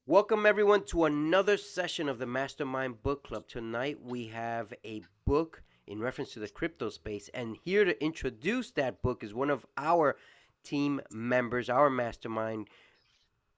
Welcome, everyone, to another session of the Mastermind Book Club. Tonight, we have a book in reference to the crypto space. And here to introduce that book is one of our team members, our Mastermind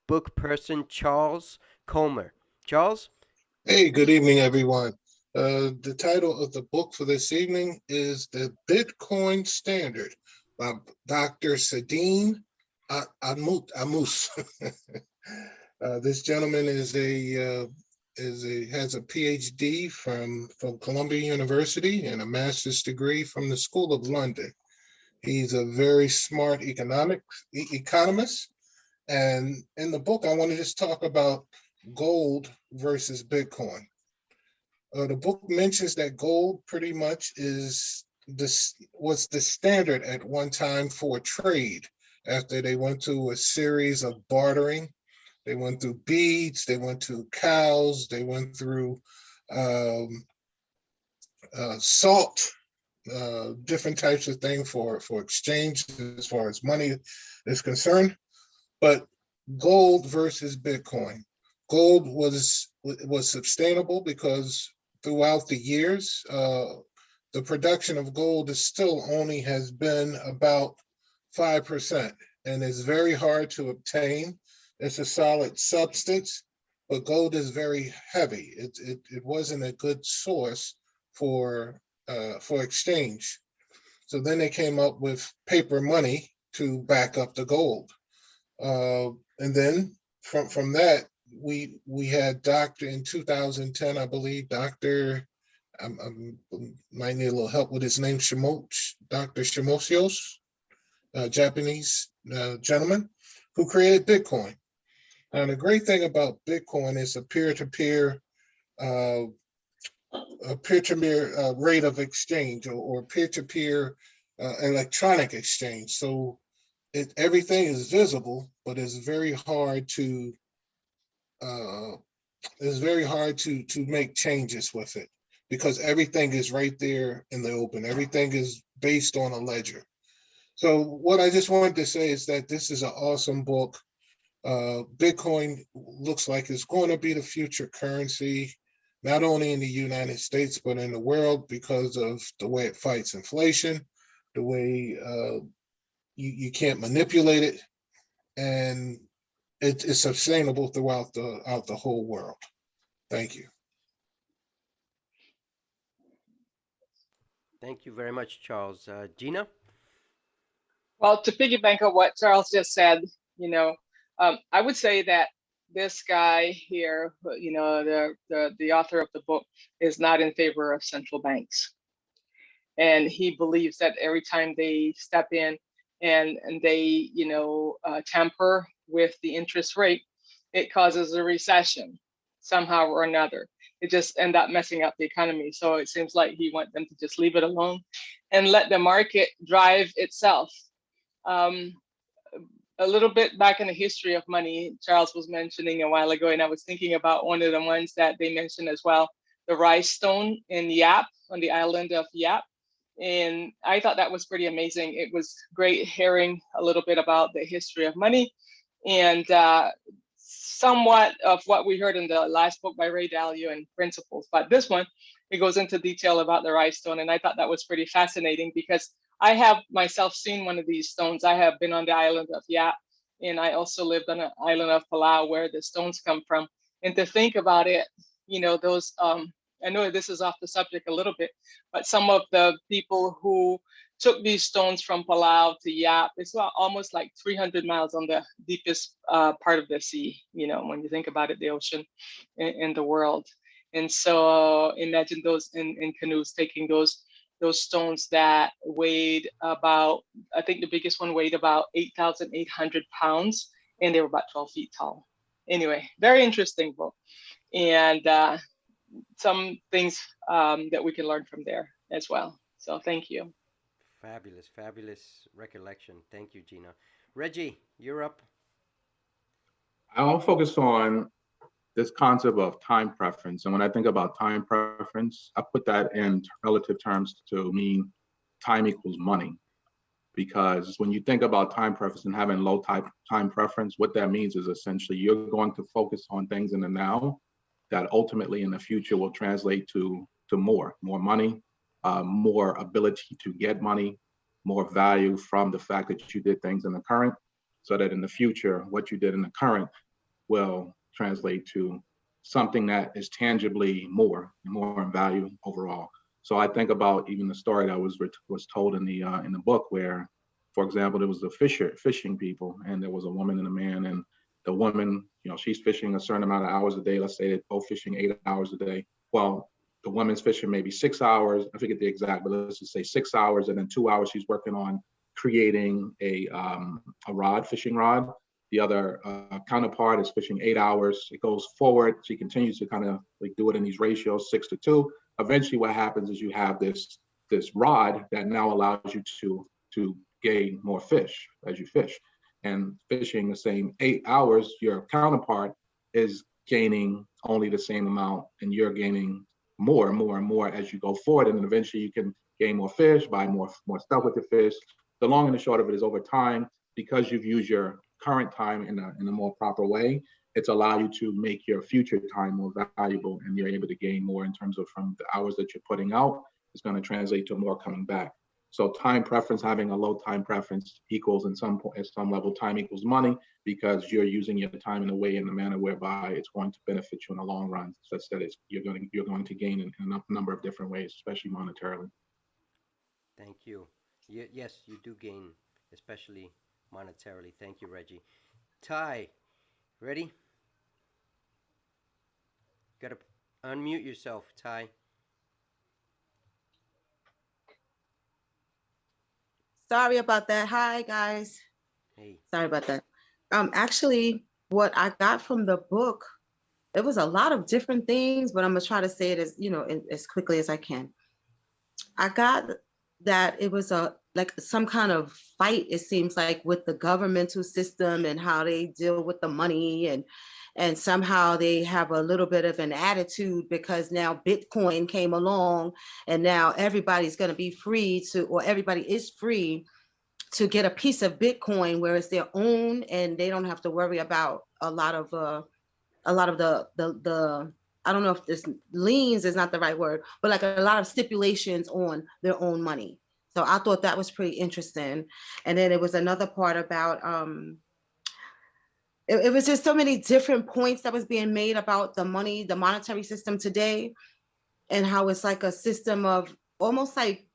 book person, Charles Comer. Charles? Hey, good evening, everyone. The title of the book for this evening is The Bitcoin Standard by Dr. Saifedean Ammous. This gentleman has a PhD from Columbia University and a master's degree from the School of London. He's a very smart economist. And in the book, I want to just talk about gold versus Bitcoin. The book mentions that gold pretty much was the standard at one time for trade. After they went through a series of bartering, they went through beads, they went through cows, they went through um, salt, different types of things for exchange as far as money is concerned. But gold versus Bitcoin. Gold was sustainable because throughout the years, the production of gold is still only has been about 5%, and it's very hard to obtain. It's a solid substance, but gold is very heavy. It wasn't a good source for exchange. So then they came up with paper money to back up the gold. And then from that, we had in 2010, I believe, I might need a little help with his name, Dr. Shimosios, a Japanese gentleman who created Bitcoin. Now, the great thing about Bitcoin is a peer-to-peer rate of exchange or peer-to-peer electronic exchange. So everything is visible, but it's very hard to make changes with it because everything is right there in the open. Everything is based on a ledger. So what I just wanted to say is that this is an awesome book. Bitcoin looks like it's going to be the future currency, not only in the United States, but in the world because of the way it fights inflation, the way you can't manipulate it, and it's sustainable throughout the whole world. Thank you. Thank you very much, Charles. Gina? Well, to piggyback on what Charles just said, you know, I would say that this guy here, you know, the author of the book, is not in favor of central banks, and he believes that every time they step in and they, you know, tamper with the interest rate, it causes a recession somehow or another. It just end up messing up the economy. So it seems like he wants them to just leave it alone and let the market drive itself. A little bit back in the history of money, Charles was mentioning a while ago, and I was thinking about one of the ones that they mentioned as well, the rice stone in Yap, on the island of Yap. And I thought that was pretty amazing. It was great hearing a little bit about the history of money and somewhat of what we heard in the last book by Ray Dalio and Principles. But this one, it goes into detail about the rice stone. And I thought that was pretty fascinating because I have myself seen one of these stones. I have been on the island of Yap, and I also lived on an island of Palau where the stones come from. And to think about it, you know, those, I know this is off the subject a little bit, but some of the people who took these stones from Palau to Yap, it's almost like 300 miles on the deepest part of the sea, you know, when you think about it, the ocean in the world. And so imagine those in canoes taking those stones that weighed about, I think the biggest one weighed about 8,800 pounds, and they were about 12 feet tall. Anyway, very interesting book. And some things that we can learn from there as well. So thank you. Fabulous, fabulous recollection. Thank you, Gina. Reggie, you're up. I'll focus on this concept of time preference. And when I think about time preference, I put that in relative terms to mean time equals money. because when you think about time preference and having low time preference, what that means is essentially you're going to focus on things in the now that ultimately in the future will translate to more money, more ability to get money, more value from the fact that you did things in the current, so that in the future, what you did in the current will translate to something that is tangibly more in value overall. So I think about even the story that was told in the book where, for example, there was a fishing people, and there was a woman and a man, and the woman, she's fishing a certain amount of hours a day. Let's say they're both fishing 8 hours a day. Well, the woman's fishing maybe 6 hours. I forget the exact, but let's just say 6 hours, and then 2 hours she's working on creating a fishing rod. The other counterpart is fishing 8 hours. It goes forward. She continues to kind of like do it in these ratios, 6 to 2. Eventually, what happens is you have this rod that now allows you to gain more fish as you fish. And fishing the same 8 hours, your counterpart is gaining only the same amount, and you're gaining more and more and more as you go forward. And then eventually, you can gain more fish, buy more stuff with the fish. The long and the short of it is over time, because you've used your current time in a more proper way, it's allowed you to make your future time more valuable, and you're able to gain more in terms of from the hours that you're putting out. It's going to translate to more coming back. So time preference, having a low time preference equals at some level time equals money, because you're using your time in a way, in a manner whereby it's going to benefit you in the long run, such that you're going to gain in a number of different ways, especially monetarily. Thank you. Yes, you do gain, especially monetarily. Thank you, Reggie. Ty, ready? Gotta unmute yourself, Ty. Sorry about that. Hi, guys. Hey. Sorry about that. Actually, what I got from the book, it was a lot of different things, but I'm gonna try to say it as as quickly as I can. I got that it was a like some kind of fight, it seems like, with the governmental system and how they deal with the money, and somehow they have a little bit of an attitude because now Bitcoin came along, and now everybody's going to be free to, or everybody is free to get a piece of Bitcoin where it's their own, and they don't have to worry about a lot of the I don't know if this liens is not the right word, but like a lot of stipulations on their own money. So I thought that was pretty interesting. And then it was another part about it was just so many different points that was being made about the money, the monetary system today, and how it's like a system of almost like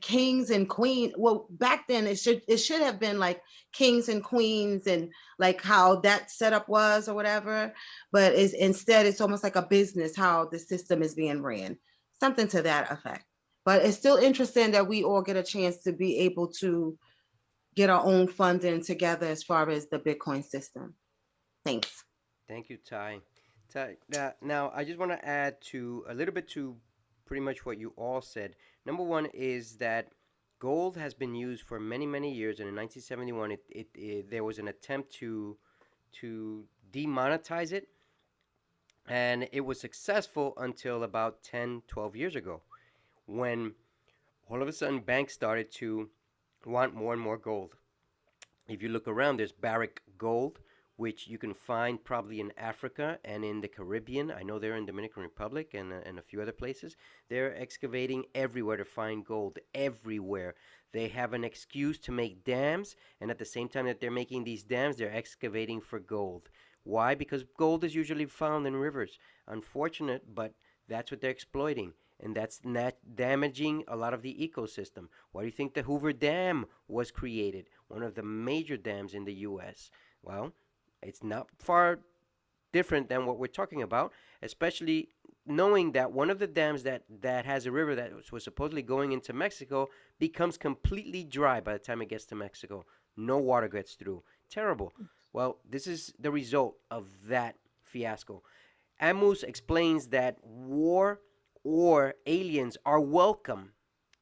kings and queens. Well, back then it should have been like kings and queens, and like how that setup was or whatever. But instead it's almost like a business, how the system is being ran, something to that effect. But it's still interesting that we all get a chance to be able to get our own funding together as far as the Bitcoin system. Thanks. Thank you, Ty. Ty, now I just want to add to a little bit to pretty much what you all said. Number one is that gold has been used for many, many years, and in 1971, there was an attempt to demonetize it, and it was successful until about 10, 12 years ago, when all of a sudden banks started to want more and more gold. If you look around, there's Barrick Gold, which you can find probably in Africa and in the Caribbean. I know they're in Dominican Republic and a few other places. They're excavating everywhere to find gold, everywhere. They have an excuse to make dams, and at the same time that they're making these dams, they're excavating for gold. Why? Because gold is usually found in rivers. Unfortunate, but that's what they're exploiting, and that's damaging a lot of the ecosystem. Why do you think the Hoover Dam was created? One of the major dams in the U.S. Well, it's not far different than what we're talking about, especially knowing that one of the dams that has a river that was supposedly going into Mexico becomes completely dry by the time it gets to Mexico. No water gets through. Terrible. Well, this is the result of that fiasco. Ammous explains that war or aliens are welcome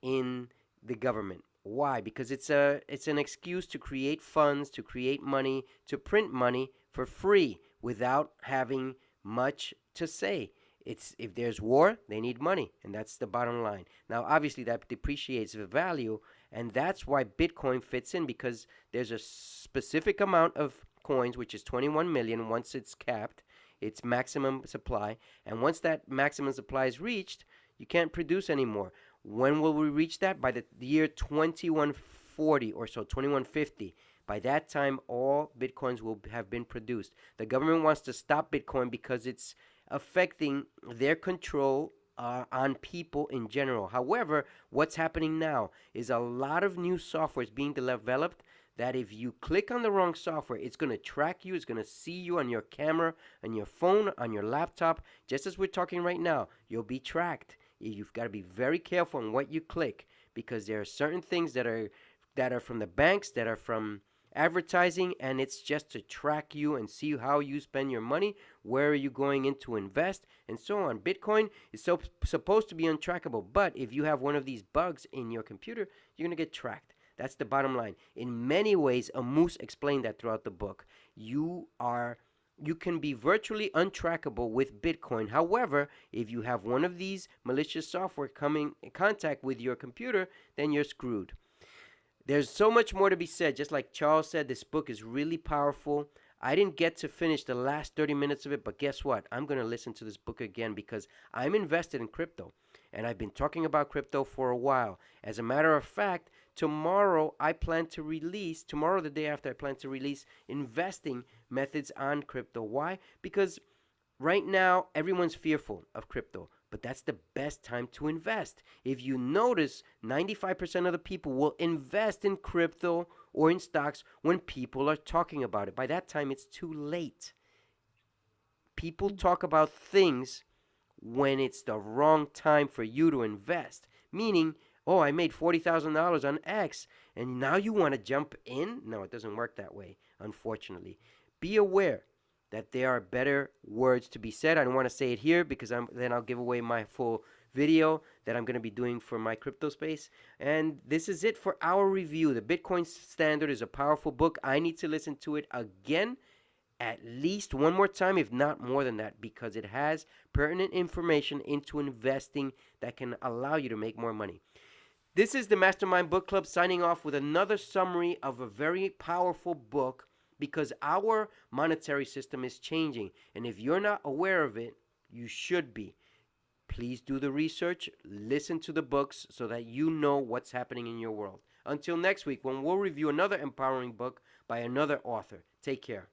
in the government. Why? Because it's an excuse to create funds, to create money, to print money for free without having much to say. It's if there's war, they need money, and that's the bottom line. Now, obviously, that depreciates the value, and that's why Bitcoin fits in because there's a specific amount of coins, which is 21 million. Once it's capped, its maximum supply, and once that maximum supply is reached, you can't produce anymore. When will we reach that? By the year 2140 or so, 2150. By that time, all Bitcoins will have been produced. The government wants to stop Bitcoin because it's affecting their control on people in general. However, what's happening now is a lot of new software is being developed that if you click on the wrong software, it's going to track you, it's going to see you on your camera, on your phone, on your laptop. Just as we're talking right now, you'll be tracked. You've got to be very careful on what you click because there are certain things that are from the banks, that are from advertising, and it's just to track you and see how you spend your money, where are you going in to invest, and so on. Bitcoin is supposed to be untrackable, but if you have one of these bugs in your computer, you're going to get tracked. That's the bottom line. In many ways, Ammous explained that throughout the book. You can be virtually untrackable with Bitcoin. However, if you have one of these malicious software coming in contact with your computer, then you're screwed. There's so much more to be said. Just like Charles said, this book is really powerful. I didn't get to finish the last 30 minutes of it, but guess what? I'm going to listen to this book again because I'm invested in crypto. And I've been talking about crypto for a while. As a matter of fact, tomorrow, the day after, I plan to release investing methods on crypto. Why? Because right now, everyone's fearful of crypto, but that's the best time to invest. If you notice, 95% of the people will invest in crypto or in stocks when people are talking about it. By that time, it's too late. People talk about things when it's the wrong time for you to invest. Meaning, oh, I made $40,000 on X, and now you want to jump in? No, it doesn't work that way, unfortunately. Be aware that there are better words to be said. I don't want to say it here because then I'll give away my full video that I'm going to be doing for my crypto space. And this is it for our review. The Bitcoin Standard is a powerful book. I need to listen to it again at least one more time, if not more than that, because it has pertinent information into investing that can allow you to make more money. This is the Mastermind Book Club signing off with another summary of a very powerful book because our monetary system is changing. And if you're not aware of it, you should be. Please do the research, listen to the books so that you know what's happening in your world. Until next week, when we'll review another empowering book by another author. Take care.